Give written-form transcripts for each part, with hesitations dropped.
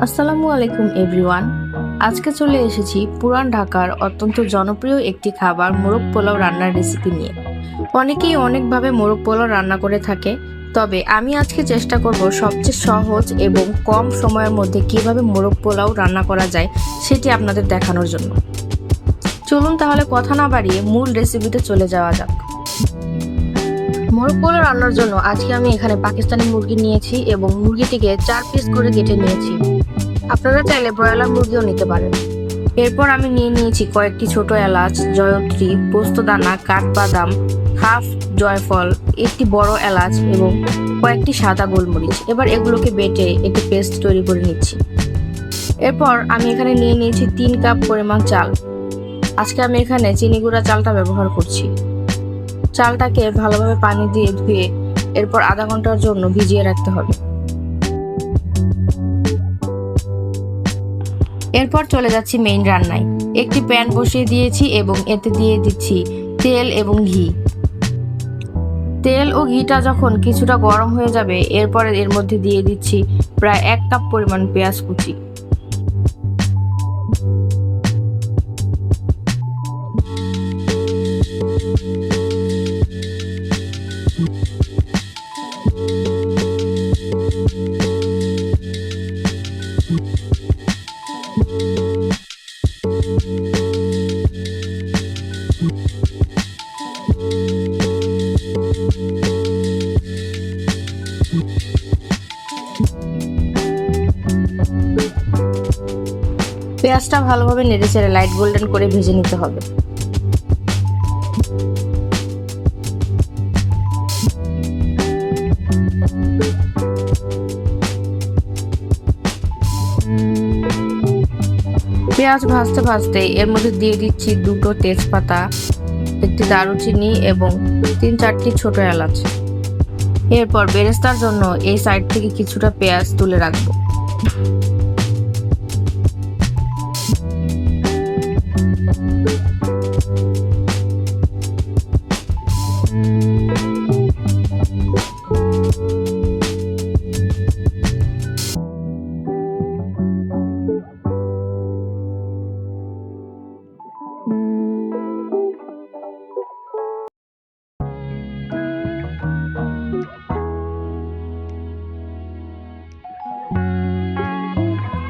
আসসালামু আলাইকুম এভরিওয়ান। আজকে চলে এসেছি পুরান ঢাকার অত্যন্ত জনপ্রিয় একটি খাবার মোরগ পোলাও রান্নার রেসিপি নিয়ে। অনেকেই অনেকভাবে মোরগ পোলাও রান্না করে থাকে, তবে আমি আজকে চেষ্টা করব সবচেয়ে সহজ এবং কম সময়ের মধ্যে কিভাবে মোরগ পোলাও রান্না করা যায় সেটি আপনাদের দেখানোর জন্য। চলুন তাহলে কথা না বাড়িয়ে মূল রেসিপিতে চলে যাওয়া যাক। মোরগ পোলাও রান্নার জন্য আজকে আমি এখানে পাকিস্তানি মুরগি নিয়েছি এবং মুরগিটিকে 4 পিস করে কেটে নিয়েছি। আপনারা চাইলে ব্রয়লার মুরগিও নিতে পারেন। এরপর আমি নিয়ে নিয়েছি কয়েকটি ছোট এলাচ, জয়ত্রী, পোস্তদানা, কাঠবাদাম, হাফ জয়ফল, একটি বড় এলাচ এবং কয়েকটি সাদা গোলমরিচ। এবার এগুলোকে বেটে একটি পেস্ট তৈরি করে নিচ্ছি। এরপর আমি এখানে নিয়ে নিয়েছি 3 কাপ পরিমাণ চাল। আজকে আমি এখানে চিনি গুঁড়া চালটা ব্যবহার করছি। চালটাকে ভালোভাবে পানি দিয়ে ধুয়ে এরপর আধা ঘন্টার জন্য ভিজিয়ে রাখতে হবে। এরপর চলে যাচ্ছি মেইন রান্নায়। একটি প্যান বসিয়ে দিয়েছি এবং এতে দিয়ে দিচ্ছি তেল এবং ঘি। তেল ও ঘিটা যখন কিছুটা গরম হয়ে যাবে, এরপরে এর মধ্যে দিয়ে দিচ্ছি প্রায় 1 কাপ পরিমাণ পেঁয়াজ কুচি। পেঁয়াজটা ভালোভাবে নেড়েচেড়ে লাইট গোল্ডেন করে ভেজে নিতে হবে। পেঁয়াজ ভাজতে ভাজতে এর মধ্যে দিয়ে দিচ্ছি 2টো তেজপাতা, একটি দারুচিনি এবং 3-4টি ছোট এলাচ। এরপর বেরেস্তার জন্য এই সাইড থেকে কিছুটা পেঁয়াজ তুলে রাখবো।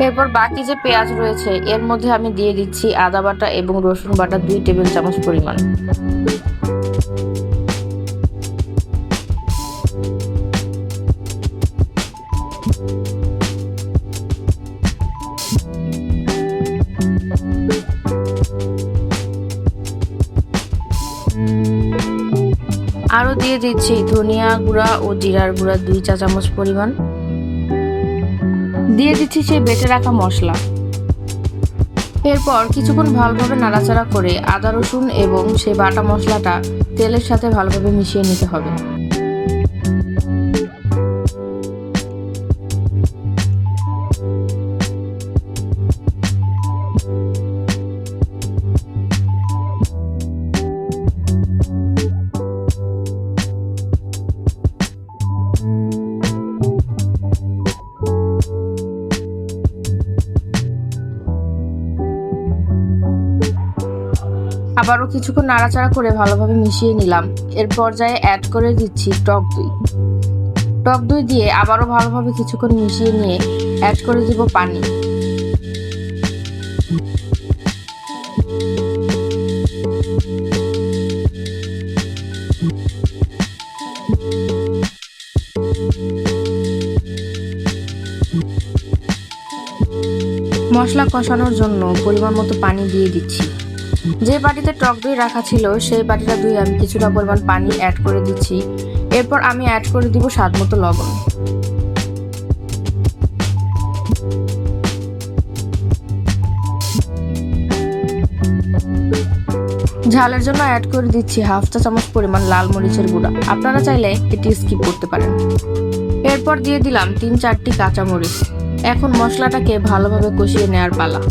এরপর বাকি যে পেঁয়াজ রয়েছে এর মধ্যে আমি দিয়ে দিচ্ছি আদা বাটা এবং রসুন বাটা 2 টেবিল চামচ পরিমাণ। আরো দিয়ে দিচ্ছি ধনিয়া গুঁড়া ও জিরার গুঁড়া 2 চা চামচ পরিমাণ। দিয়ে দিচ্ছি সেই বেটে রাখা মশলা। এরপর কিছুক্ষণ ভালোভাবে নাড়াচাড়া করে আদা রসুন এবং সেই বাটা মশলাটা তেলের সাথে ভালোভাবে মিশিয়ে নিতে হবে। আবারও কিছুক্ষণ নাড়াচাড়া করে ভালোভাবে মিশিয়ে নিলাম। এর পর্যায়ে অ্যাড করে দিচ্ছি টক দই। টক দই দিয়ে আবারও ভালোভাবে কিছুক্ষণ মিশিয়ে নিয়ে অ্যাড করে দিব পানি। মশলা কষানোর জন্য পরিমাণ মতো পানি দিয়ে দিচ্ছি। যে বাটিতে টক দই রাখা ছিল সেই বাটিটা ধুয়ে আমি কিছুটা পরিমাণ পানি অ্যাড করে দিচ্ছি। এরপর আমি অ্যাড করে দিব স্বাদ মতো লবণ। ঝালের জন্য অ্যাড করে দিচ্ছি হাফ চা চামচ পরিমাণ লাল মরিচের গুঁড়া। আপনারা চাইলে এটি স্কিপ করতে পারেন। এরপর দিয়ে দিলাম 3-4টি কাঁচা মরিচ। এখন মশলাটাকে ভালোভাবে কষিয়ে নেওয়ার পালা।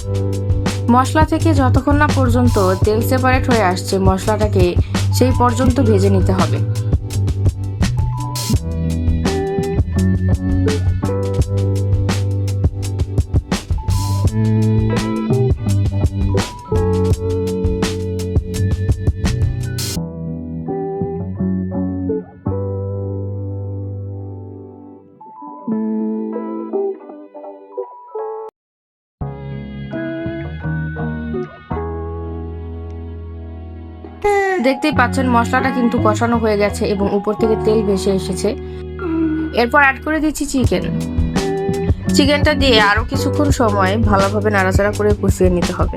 মশলা থেকে যতক্ষণ না পর্যন্ত তেল সেপারেট হয়ে আসছে মশলাটাকে সেই পর্যন্ত ভেজে নিতে হবে। দেখতেই পাচ্ছেন মশলাটা কিন্তু কষানো হয়ে গেছে এবং উপর থেকে তেল ভেসে এসেছে। এরপর অ্যাড করে দিচ্ছি চিকেনটা দিয়ে আরো কিছুক্ষণ সময় ভালোভাবে নাড়াচাড়া করে কষিয়ে নিতে হবে।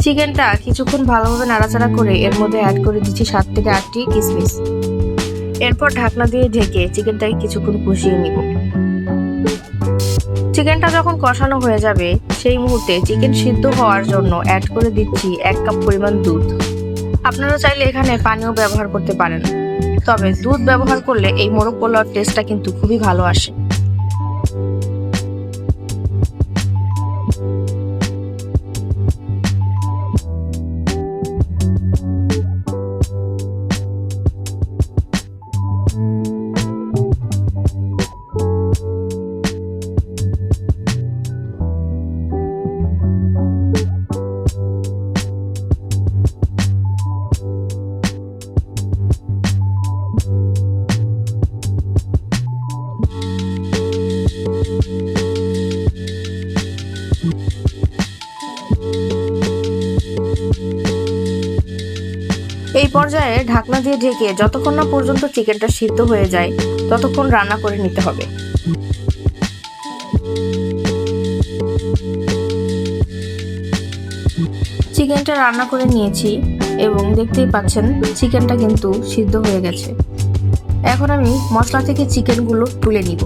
চিকেনটা কিছুক্ষণ ভালোভাবে নাড়াচাড়া করে এর মধ্যে অ্যাড করে দিচ্ছি 7 থেকে 8টি কিশমিশ। এরপর ঢাকনা দিয়ে ঢেকে চিকেনটাকে কিছুক্ষণ কষিয়ে নিব। চিকেনটা যখন কষানো হয়ে যাবে সেই মুহূর্তে চিকেন সিদ্ধ হওয়ার জন্য অ্যাড করে দিচ্ছি 1 কাপ পরিমাণ দুধ। আপনারা চাইলে এখানে পানিও ব্যবহার করতে পারেন, তবে দুধ ব্যবহার করলে এই মোরগ পোলাওর টেস্টটা কিন্তু খুবই ভালো আসে। এই পর্যায়ে ঢাকনা দিয়ে ঢেকে যতক্ষণ না পর্যন্ত চিকেনটা সিদ্ধ হয়ে যায় ততক্ষণ রান্না করে নিতে হবে। চিকেনটা রান্না করে নিয়েছি এবং দেখতেই পাচ্ছেন চিকেনটা কিন্তু সিদ্ধ হয়ে গেছে। এখন আমি মশলা থেকে চিকেনগুলো তুলে নিব।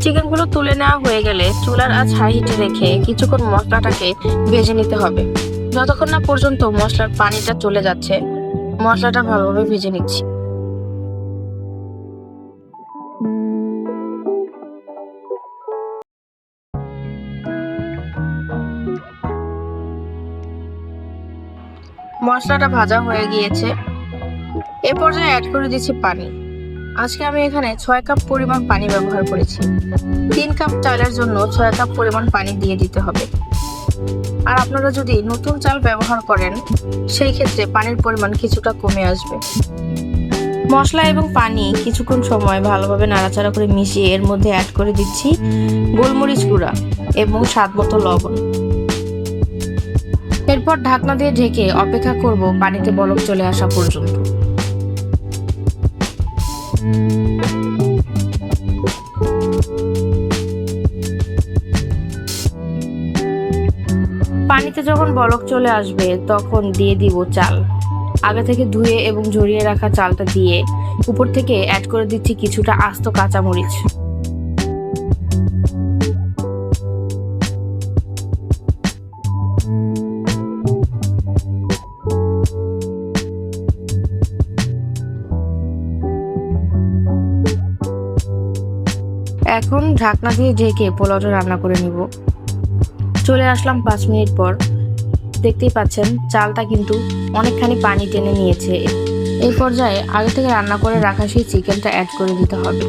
চিকেনগুলো তুলে নেওয়া হয়ে গেলে চুলার আঁচ হাই হিটে রেখে কিছুক্ষণ মশলাটাকে ভেজে নিতে হবে। যতক্ষণ না পর্যন্ত মশলার পানিটা চলে যাচ্ছে মশলাটা ভালোভাবে ভেজে নিচ্ছি। মশলাটা ভাজা হয়ে গিয়েছে। এ পর্যায়ে অ্যাড করে দিচ্ছি পানি। আজকে আমি এখানে 6 কাপ পরিমাণ পানি ব্যবহার করেছি। 3 কাপ চালের জন্য 6 কাপ পরিমাণ পানি দিয়ে দিতে হবে। আর আপনারা যদি নতুন চাল ব্যবহার করেন সেই ক্ষেত্রে পানির পরিমাণ কিছুটা কমে আসবে। মশলা এবং পানি কিছুক্ষণ সময় ভালোভাবে নাড়াচাড়া করে মিশিয়ে এর মধ্যে অ্যাড করে দিচ্ছি গোলমরিচ গুঁড়া এবং স্বাদমতো লবণ। এরপর ঢাকনা দিয়ে ঢেকে অপেক্ষা করব পানিতে বলক চলে আসা পর্যন্ত। পানিতে যখন বলক চলে আসবে তখন দিয়ে দিব চাল। আগে থেকে ধুয়ে এবং ঝরিয়ে রাখা চালটা দিয়ে উপর থেকে অ্যাড করে দিচ্ছি কিছুটা আস্ত কাঁচামরিচ। এখন ঢাকনা দিয়ে ঢেকে পোলাওটা রান্না করে নিব। চলে আসলাম 5 মিনিট পর। দেখতেই পাচ্ছেন চালটা কিন্তু অনেকখানি পানি টেনে নিয়েছে। এই পর্যায়ে আগে থেকে রান্না করে রাখা সেই চিকেনটা অ্যাড করে দিতে হবে।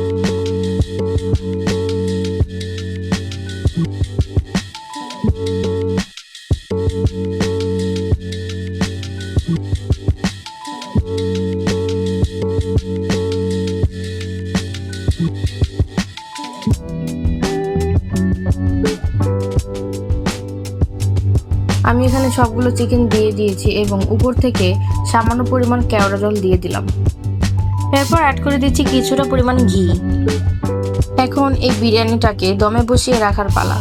আমি এখানে সবগুলো চিকেন দিয়ে দিয়েছি এবং উপর থেকে সামান্য পরিমাণ কেওড়া জল দিয়ে দিলাম। এরপর অ্যাড করে দিচ্ছি কিছুটা পরিমাণ ঘি। এখন এই বিরিয়ানিটাকে দমে বসিয়ে রাখার পালা।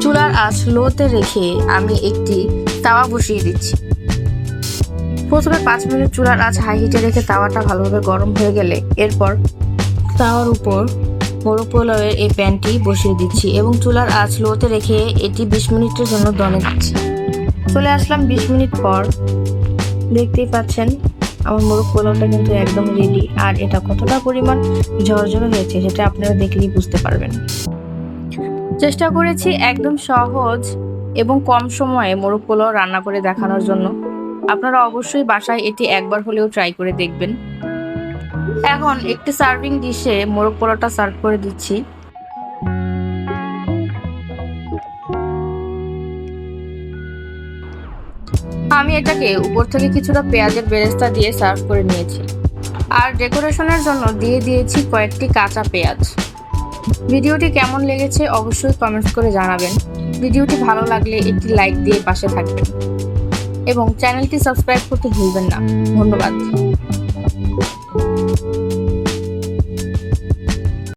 চুলার আঁচ লোতে রেখে আমি একটি তাওয়া বসিয়ে দিচ্ছি। প্রথমে 5 মিনিট চুলার আঁচ হাই হিটে রেখে তাওয়াটা ভালোভাবে গরম হয়ে গেলে এরপর তাওয়ার উপর মোরগ পোলাওয়ের এই প্যানটি বসিয়ে দিচ্ছি এবং চুলার আঁচ লোতে রেখে এটি 20 মিনিটের জন্য দমে দিচ্ছি। চলে আসলাম 20 মিনিট পর। দেখতেই পাচ্ছেন আমার মোরগ পোলাওটা কিন্তু একদম রেডি, আর এটা কতটা পরিমাণ ঝরঝরে হয়েছে সেটা আপনারা দেখলেই বুঝতে পারবেন। চেষ্টা করেছি একদম সহজ এবং কম সময়ে মোরগ পোলাও রান্না করে দেখানোর জন্য। আপনারা অবশ্যই বাসায় এটি একবার হলেও ট্রাই করে দেখবেন। এখন একটি সার্ভিং ডিশে মোরগ পোলাওটা সার্ভ করে দিচ্ছি। আমি এটাকে উপর থেকে কিছুটা পেঁয়াজের বেরেস্তা দিয়ে সার্ভ করে নিয়েছি, আর ডেকোরেশনের জন্য দিয়ে দিয়েছি কয়েকটি কাঁচা পেঁয়াজ। ভিডিওটি কেমন লেগেছে অবশ্যই কমেন্টস করে জানাবেন। ভিডিওটি ভালো লাগলে একটি লাইক দিয়ে পাশে থাকবেন এবং চ্যানেলটি সাবস্ক্রাইব করতে ভুলবেন না। ধন্যবাদ।